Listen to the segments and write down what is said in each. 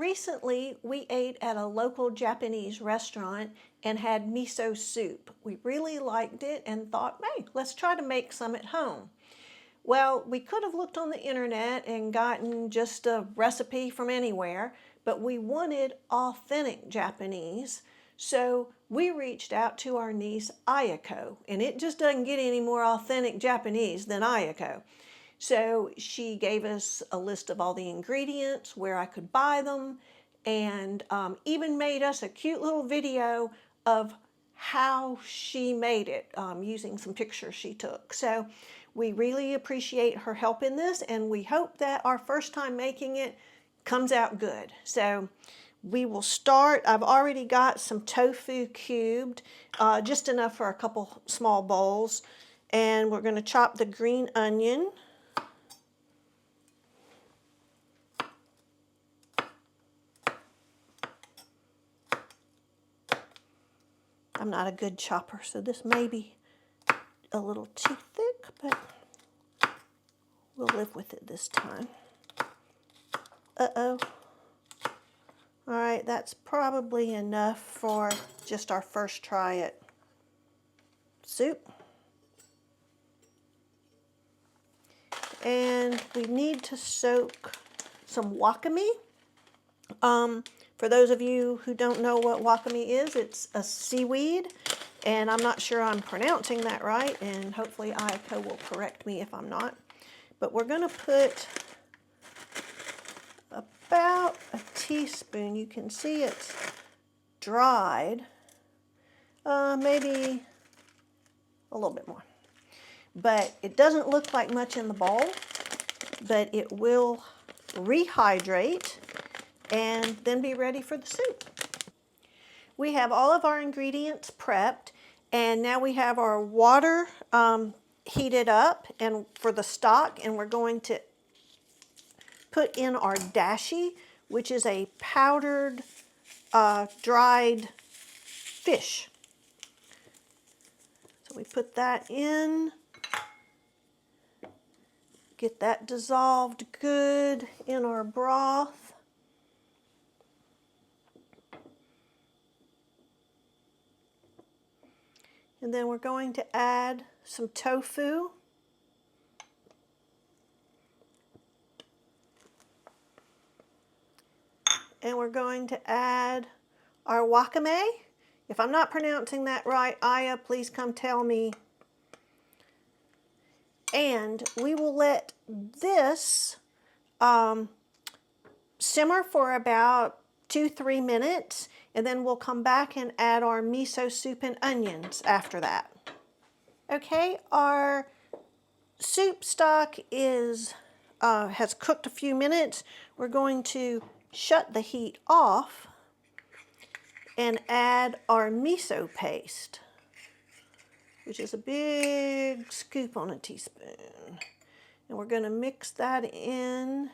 Recently, we ate at a local Japanese restaurant and had miso soup. We really liked it and thought, hey, let's try to make some at home. Well, we could have looked on the internet and gotten just a recipe from anywhere, but we wanted authentic Japanese. So we reached out to our niece Ayako, and it just doesn't get any more authentic Japanese than Ayako. So she gave us a list of all the ingredients, where I could buy them, and even made us a cute little video of how she made it using some pictures she took. So we really appreciate her help in this, and we hope that our first time making it comes out good. So we will start. I've already got some tofu cubed, just enough for a couple small bowls, and we're going to chop the green onion. I'm not a good chopper, so this may be a little too thick, but we'll live with it this time. Uh-oh. All right, that's probably enough for just our first try at soup. And we need to soak some wakame. For those of you who don't know what wakame is, it's a seaweed, and I'm not sure I'm pronouncing that right, and hopefully Ayako will correct me if I'm not. But we're going to put about a teaspoon. You can see it's dried. Maybe a little bit more. But it doesn't look like much in the bowl, but it will rehydrate and then be ready for the soup. We have all of our ingredients prepped, and now we have our water heated up and for the stock, and we're going to put in our dashi, which is a powdered dried fish. So we put that in, get that dissolved good in our broth. And then we're going to add some tofu. And we're going to add our wakame. If I'm not pronouncing that right, Aya, please come tell me. And we will let this simmer for about 2-3 minutes, and then we'll come back and add our miso soup and onions after that. Okay, our soup stock has cooked a few minutes. We're going to shut the heat off and add our miso paste, which is a big scoop on a teaspoon. And we're going to mix that in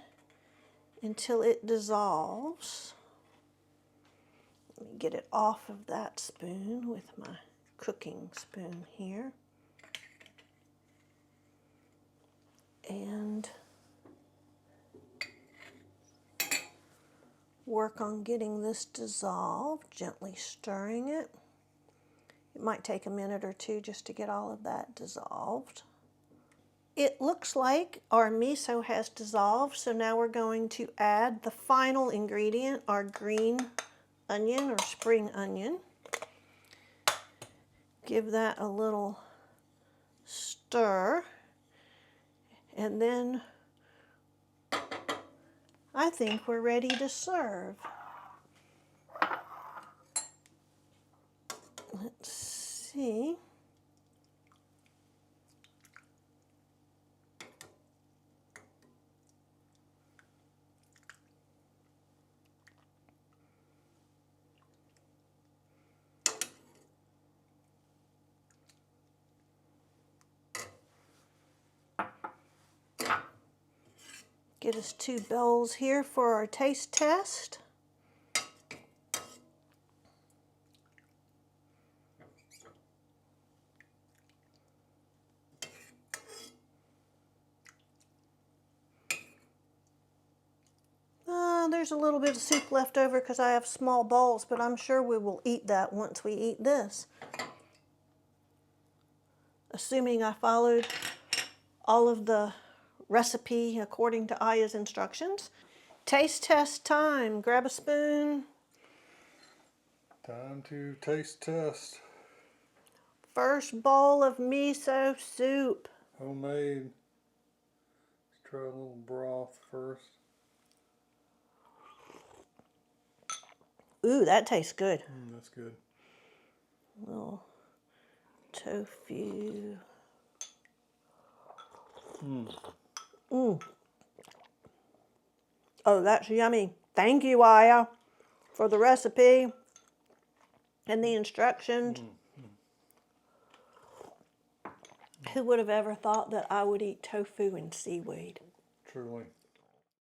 until it dissolves. Let me get it off of that spoon with my cooking spoon here. And work on getting this dissolved, gently stirring it. It might take a minute or two just to get all of that dissolved. It looks like our miso has dissolved, so now we're going to add the final ingredient, our green onion or spring onion. Give that a little stir, and then I think we're ready to serve. Let's see. Get us 2 bowls here for our taste test. there's a little bit of soup left over because I have small bowls, but I'm sure we will eat that once we eat this. Assuming I followed all of the recipe according to Aya's instructions. Taste test time. Grab a spoon. Time to taste test. First bowl of miso soup. Homemade. Let's try a little broth first. Ooh, that tastes good. That's good. Little tofu. Oh, that's yummy. Thank you, Aya, for the recipe and the instructions. Who would have ever thought that I would eat tofu and seaweed? Truly.